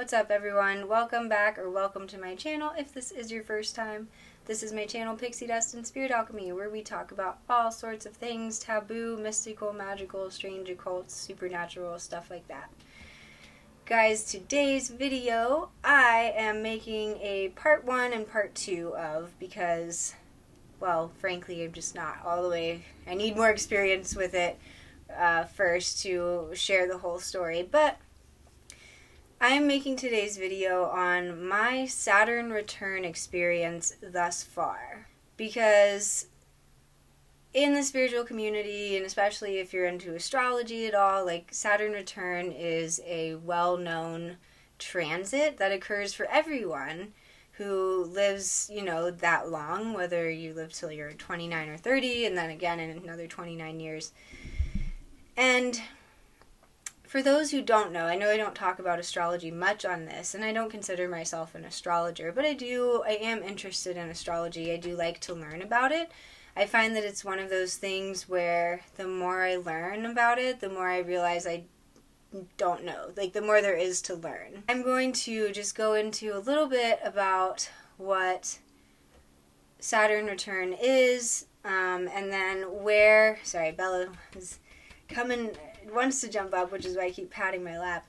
What's up, everyone? Welcome back, or welcome to my channel if this is your first time. This is my channel, Pixie Dust and Spirit Alchemy, where we talk about all sorts of things: taboo, mystical, magical, strange, occult, supernatural, stuff like that. Guys, today's video I am making a part 1 and part 2 of, because, well, frankly, I'm just not all the way. I need more experience with it first to share the whole story, but I am making today's video on my Saturn return experience thus far, because in the spiritual community, and especially if you're into astrology at all, like, Saturn return is a well-known transit that occurs for everyone who lives, that long, whether you live till you're 29 or 30, and then again in another 29 years. And for those who don't know, I know I don't talk about astrology much on this, and I don't consider myself an astrologer, but I am interested in astrology. I do like to learn about it. I find that it's one of those things where the more I learn about it, the more I realize I don't know. Like, the more there is to learn. I'm going to just go into a little bit about what Saturn return is, and then where... Sorry, Bella is coming... wants to jump up, which is why I keep patting my lap.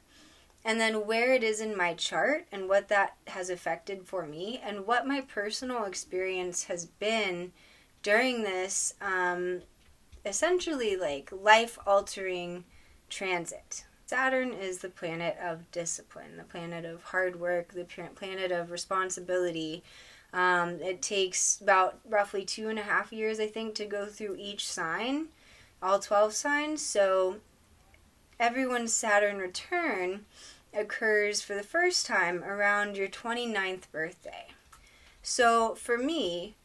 And then where it is in my chart and what that has affected for me, and what my personal experience has been during this essentially like life-altering transit. Saturn is the planet of discipline, the planet of hard work, the planet of responsibility. It takes about roughly 2.5 years, I think, to go through each sign, all 12 signs. So everyone's Saturn return occurs for the first time around your 29th birthday. So for me,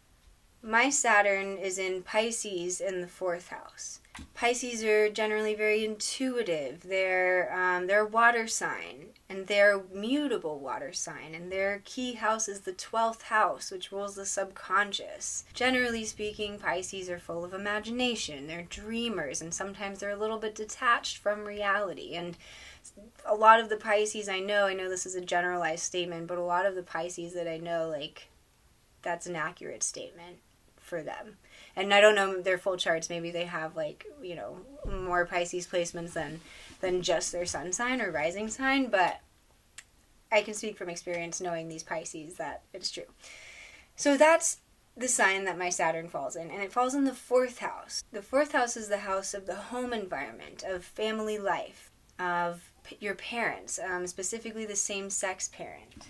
my Saturn is in Pisces in the 4th house. Pisces are generally very intuitive. They're a water sign, and they're a mutable water sign, and their key house is the 12th house, which rules the subconscious. Generally speaking, Pisces are full of imagination. They're dreamers, and sometimes they're a little bit detached from reality. And a lot of the Pisces I know this is a generalized statement, but a lot of the Pisces that I know, like, that's an accurate statement for them. And I don't know their full charts. Maybe they have, like, more Pisces placements than just their sun sign or rising sign, but I can speak from experience knowing these Pisces that it's true. So that's the sign that my Saturn falls in, and it falls in the 4th house. The 4th house is the house of the home environment, of family life, of your parents, specifically the same-sex parent.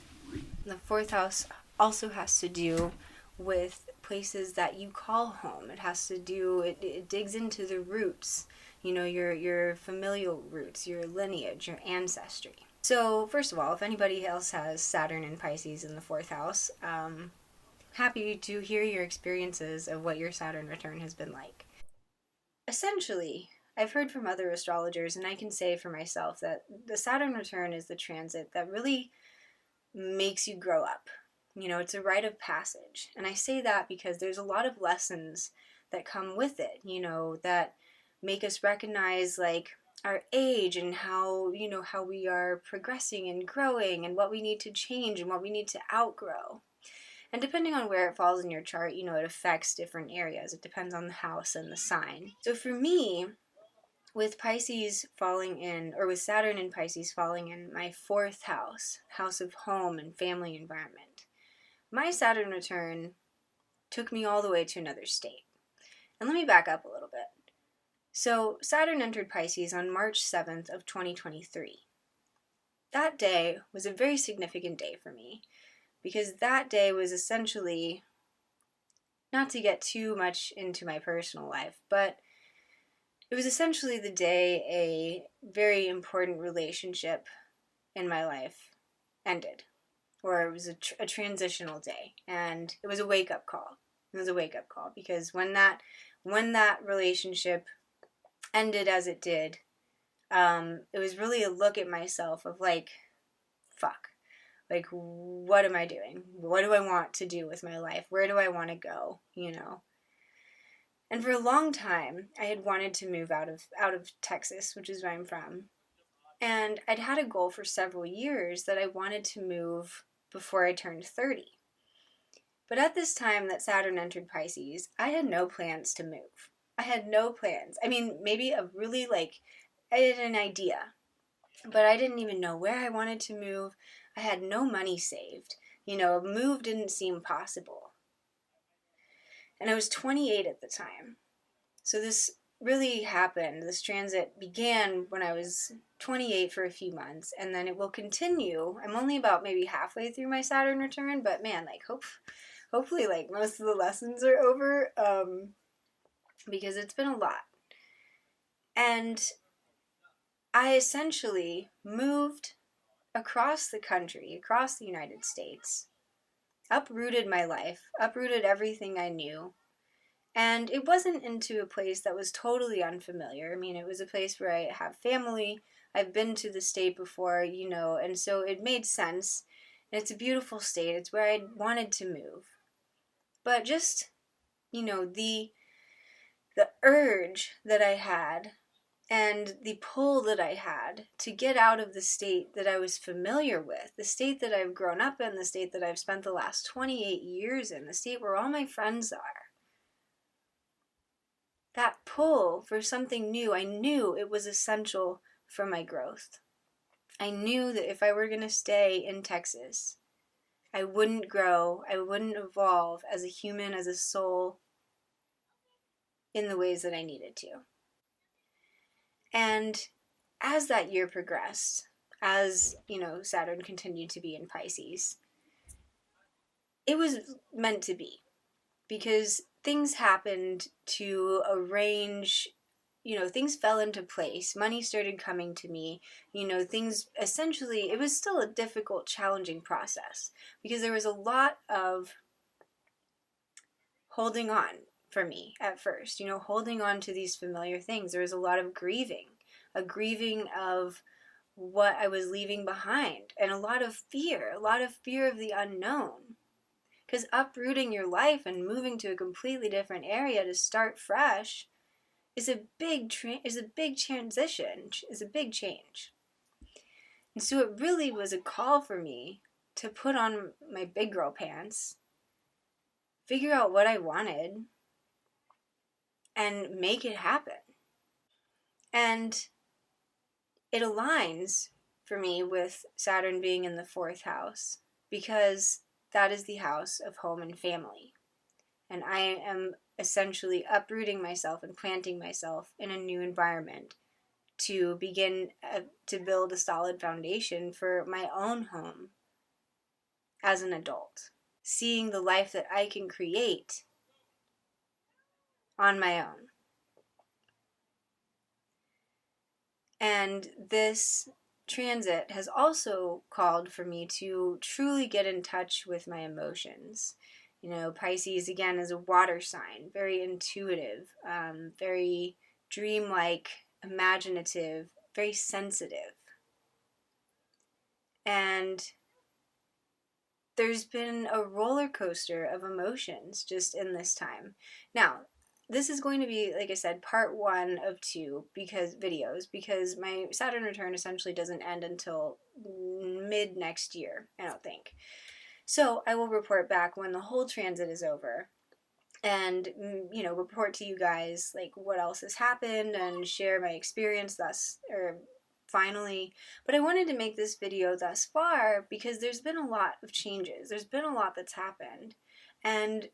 The 4th house also has to do with places that you call home. It has to do, it digs into the roots, your familial roots, your lineage, your ancestry. So first of all, if anybody else has Saturn and Pisces in the 4th house, happy to hear your experiences of what your Saturn return has been like. Essentially, I've heard from other astrologers, and I can say for myself, that the Saturn return is the transit that really makes you grow up. It's a rite of passage. And I say that because there's a lot of lessons that come with it, that make us recognize, like, our age and how we are progressing and growing, and what we need to change and what we need to outgrow. And depending on where it falls in your chart, it affects different areas. It depends on the house and the sign. So for me, with Pisces falling in, or with Saturn and Pisces falling in my 4th house, house of home and family environment, my Saturn return took me all the way to another state. And let me back up a little bit. So Saturn entered Pisces on March 7th of 2023. That day was a very significant day for me, because that day was essentially, not to get too much into my personal life, but it was essentially the day a very important relationship in my life ended. Or it was a transitional day, and it was a wake-up call. It was a wake-up call, because when that relationship ended as it did, it was really a look at myself of, like, fuck. Like, what am I doing? What do I want to do with my life? Where do I want to go? And for a long time, I had wanted to move out of Texas, which is where I'm from. And I'd had a goal for several years that I wanted to move before I turned 30. But at this time that Saturn entered Pisces, I had no plans to move. I had no plans. I mean, maybe I had an idea, but I didn't even know where I wanted to move. I had no money saved. A move didn't seem possible. And I was 28 at the time. So this really happened. This transit began when I was 28 for a few months, and then it will continue. I'm only about maybe halfway through my Saturn return, but man, hopefully most of the lessons are over, because it's been a lot. And I essentially moved across the country, across the United States, uprooted my life, uprooted everything I knew. And it wasn't into a place that was totally unfamiliar. I mean, it was a place where I have family. I've been to the state before, and so it made sense. And it's a beautiful state. It's where I wanted to move. But just, the urge that I had and the pull that I had to get out of the state that I was familiar with, the state that I've grown up in, the state that I've spent the last 28 years in, the state where all my friends are. That pull for something new, I knew it was essential for my growth. I knew that if I were going to stay in Texas, I wouldn't grow, I wouldn't evolve as a human, as a soul, in the ways that I needed to. And as that year progressed, as, Saturn continued to be in Pisces, it was meant to be, because things happened to arrange, things fell into place. Money started coming to me. Things essentially, it was still a difficult, challenging process because there was a lot of holding on for me at first, holding on to these familiar things. There was a lot of grieving, a grieving of what I was leaving behind, and a lot of fear of the unknown. Because uprooting your life and moving to a completely different area to start fresh is a big transition, is a big change. And so it really was a call for me to put on my big girl pants, figure out what I wanted, and make it happen. And it aligns for me with Saturn being in the 4th house, because that is the house of home and family. And I am essentially uprooting myself and planting myself in a new environment to begin to build a solid foundation for my own home as an adult. Seeing the life that I can create on my own. And this transit has also called for me to truly get in touch with my emotions. Pisces, again, is a water sign, very intuitive, very dreamlike, imaginative, very sensitive. And there's been a roller coaster of emotions just in this time. Now, this is going to be, like I said, part 1 of 2 videos, because my Saturn return essentially doesn't end until mid next year, I don't think. So I will report back when the whole transit is over, and report to you guys what else has happened and share my experience finally. But I wanted to make this video thus far because there's been a lot of changes. There's been a lot that's happened, and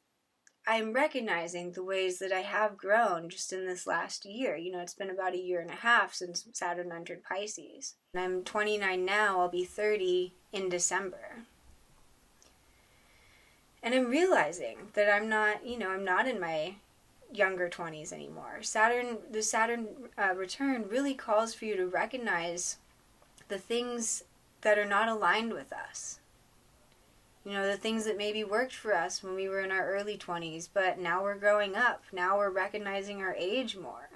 I'm recognizing the ways that I have grown just in this last year. It's been about 1.5 years since Saturn entered Pisces. And I'm 29 now, I'll be 30 in December. And I'm realizing that I'm not in my younger 20s anymore. The Saturn return really calls for you to recognize the things that are not aligned with us. The things that maybe worked for us when we were in our early 20s, but now we're growing up. Now we're recognizing our age more.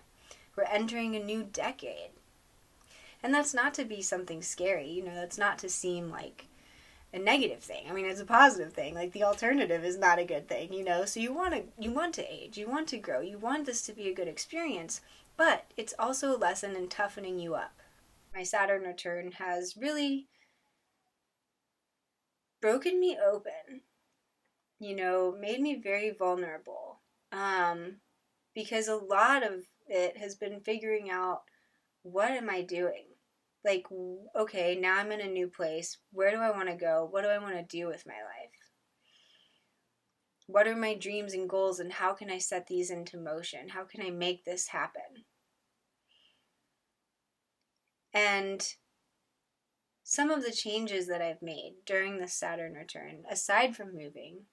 We're entering a new decade. And that's not to be something scary, that's not to seem like a negative thing. I mean, it's a positive thing. The alternative is not a good thing, So you want to age, you want to grow, you want this to be a good experience, but it's also a lesson in toughening you up. My Saturn return has really broken me open, made me very vulnerable. Because a lot of it has been figuring out, what am I doing? Like, okay, now I'm in a new place. Where do I want to go? What do I want to do with my life? What are my dreams and goals, and how can I set these into motion? How can I make this happen? And some of the changes that I've made during the Saturn return, aside from moving,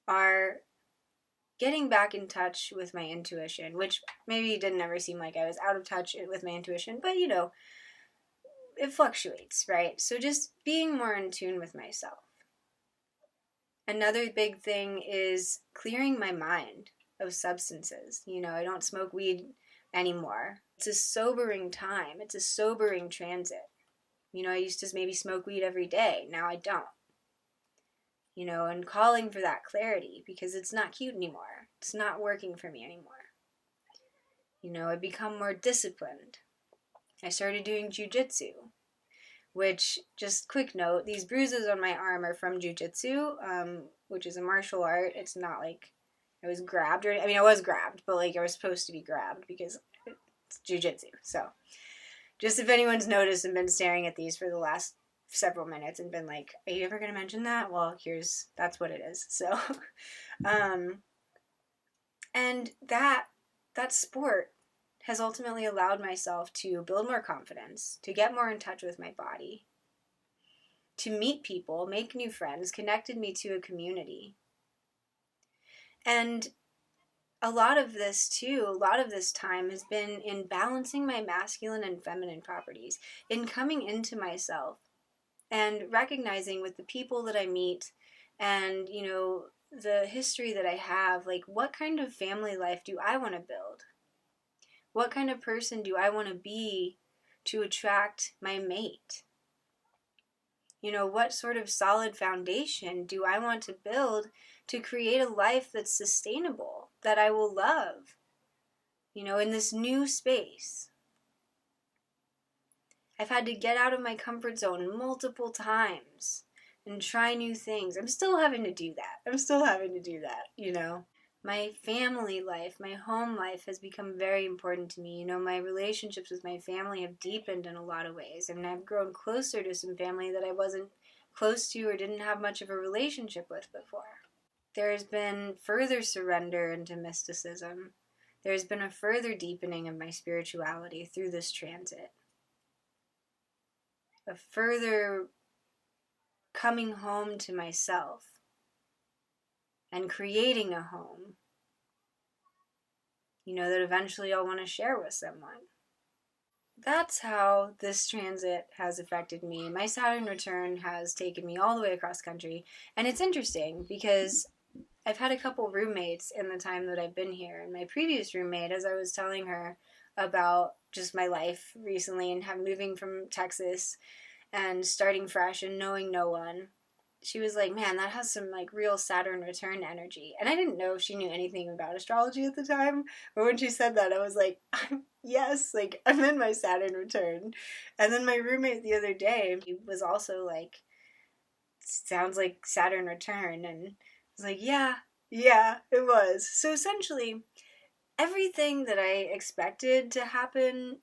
are getting back in touch with my intuition, which maybe didn't ever seem like I was out of touch with my intuition, but it fluctuates, right? So just being more in tune with myself. Another big thing is clearing my mind of substances. I don't smoke weed anymore. It's a sobering time. It's a sobering transit. I used to maybe smoke weed every day. Now I don't. And calling for that clarity, because it's not cute anymore. It's not working for me anymore. I become more disciplined. I started doing jujitsu, which, just quick note, these bruises on my arm are from jujitsu, which is a martial art. It's not like I was grabbed, I was grabbed, but like I was supposed to be grabbed because it's jujitsu. So, just if anyone's noticed and been staring at these for the last several minutes and been like, are you ever going to mention that? Well, that's what it is. So, and that sport has ultimately allowed myself to build more confidence, to get more in touch with my body, to meet people, make new friends, connected me to a community. And a lot of this time has been in balancing my masculine and feminine properties, in coming into myself and recognizing with the people that I meet and, the history that I have, like, what kind of family life do I want to build? What kind of person do I want to be to attract my mate? What sort of solid foundation do I want to build to create a life that's sustainable, that I will love, in this new space? I've had to get out of my comfort zone multiple times and try new things. I'm still having to do that. My family life, my home life has become very important to me. My relationships with my family have deepened in a lot of ways. I've grown closer to some family that I wasn't close to or didn't have much of a relationship with before. There's been further surrender into mysticism. There's been a further deepening of my spirituality through this transit. A further coming home to myself and creating a home, that eventually I'll want to share with someone. That's how this transit has affected me. My Saturn return has taken me all the way across country, and it's interesting because I've had a couple roommates in the time that I've been here, and my previous roommate, as I was telling her about just my life recently and moving from Texas and starting fresh and knowing no one, she was like, man, that has some like real Saturn return energy. And I didn't know if she knew anything about astrology at the time, but when she said that, I was like, yes, like I'm in my Saturn return. And then my roommate the other day, he was also like, sounds like Saturn return. And I was like, yeah, it was. So essentially, everything that I expected to happen,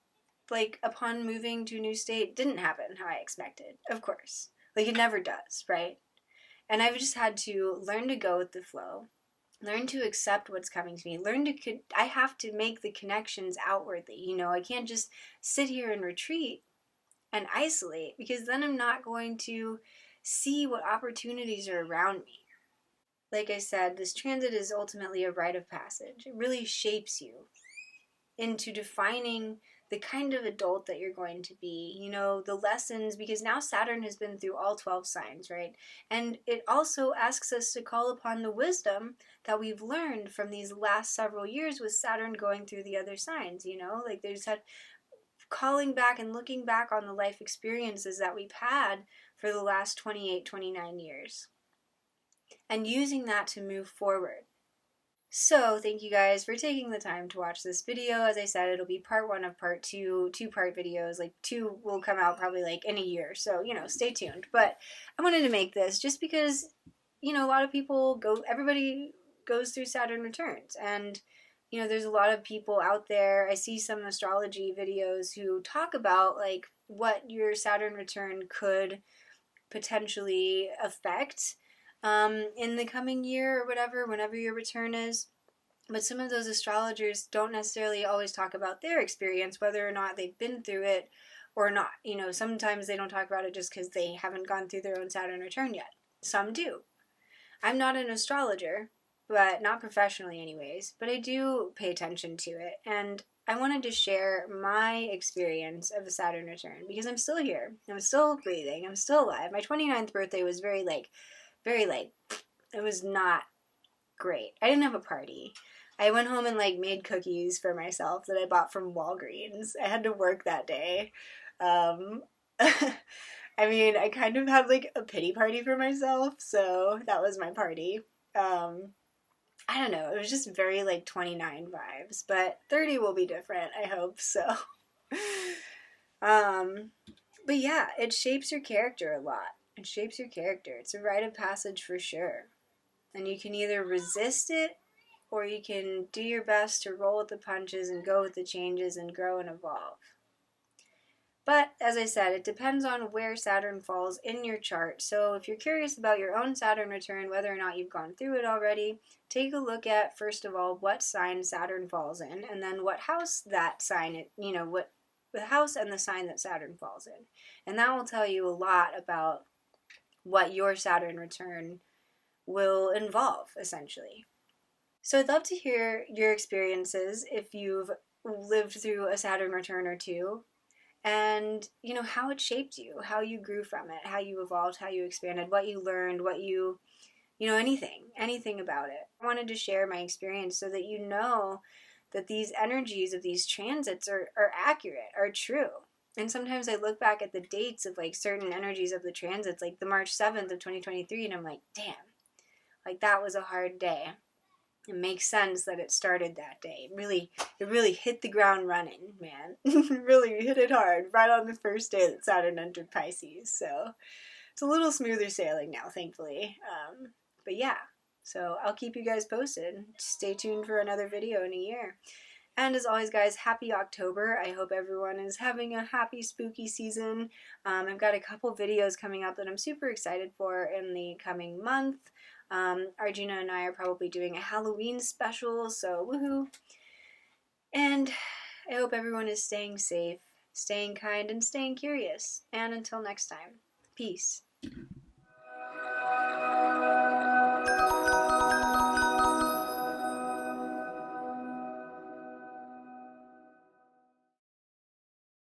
like upon moving to a new state, didn't happen how I expected, of course. Like it never does, right? And I've just had to learn to go with the flow, learn to accept what's coming to me, I have to make the connections outwardly. I can't just sit here and retreat and isolate, because then I'm not going to see what opportunities are around me. Like I said, this transit is ultimately a rite of passage. It really shapes you into defining the kind of adult that you're going to be, the lessons, because now Saturn has been through all 12 signs, right? And it also asks us to call upon the wisdom that we've learned from these last several years with Saturn going through the other signs, like there's that calling back and looking back on the life experiences that we've had for the last 28, 29 years and using that to move forward. So, thank you guys for taking the time to watch this video. As I said, it'll be part 1 of part 2, 2-part videos. Like, 2 will come out probably like in a year, so, stay tuned. But I wanted to make this just because, a lot of people everybody goes through Saturn returns. And, there's a lot of people out there. I see some astrology videos who talk about, like, what your Saturn return could potentially affect in the coming year or whatever, whenever your return is. But some of those astrologers don't necessarily always talk about their experience, whether or not they've been through it or not. Sometimes they don't talk about it just because they haven't gone through their own Saturn return yet. Some do. I'm not an astrologer, but not professionally anyways, but I do pay attention to it. And I wanted to share my experience of a Saturn return because I'm still here. I'm still breathing. I'm still alive. My 29th birthday was very, it was not great. I didn't have a party. I went home and made cookies for myself that I bought from Walgreens. I had to work that day. I mean, I kind of had a pity party for myself, so that was my party. I don't know, it was just very 29 vibes, but 30 will be different, I hope, so. But yeah, it shapes your character a lot. It shapes your character. It's a rite of passage for sure. And you can either resist it, or you can do your best to roll with the punches and go with the changes and grow and evolve. But, as I said, it depends on where Saturn falls in your chart. So if you're curious about your own Saturn return, whether or not you've gone through it already, take a look at, first of all, what sign Saturn falls in, and then what house that sign, what the house and the sign that Saturn falls in. And that will tell you a lot about what your Saturn return will involve, essentially. So I'd love to hear your experiences if you've lived through a Saturn return or two, and how it shaped you, how you grew from it, how you evolved, how you expanded, what you learned, what you anything about it. I wanted to share my experience so that you know that these energies of these transits are accurate, are true. And sometimes I look back at the dates of certain energies of the transits, like the March 7th of 2023, and I'm like, damn, that was a hard day. It makes sense that it started that day. It really hit the ground running, man. Really hit it hard right on the first day that Saturn entered Pisces. So it's a little smoother sailing now, thankfully. But yeah, so I'll keep you guys posted. Stay tuned for another video in a year. And as always, guys, happy October. I hope everyone is having a happy, spooky season. I've got a couple videos coming up that I'm super excited for in the coming month. Arjuna and I are probably doing a Halloween special, so woohoo. And I hope everyone is staying safe, staying kind, and staying curious. And until next time, peace.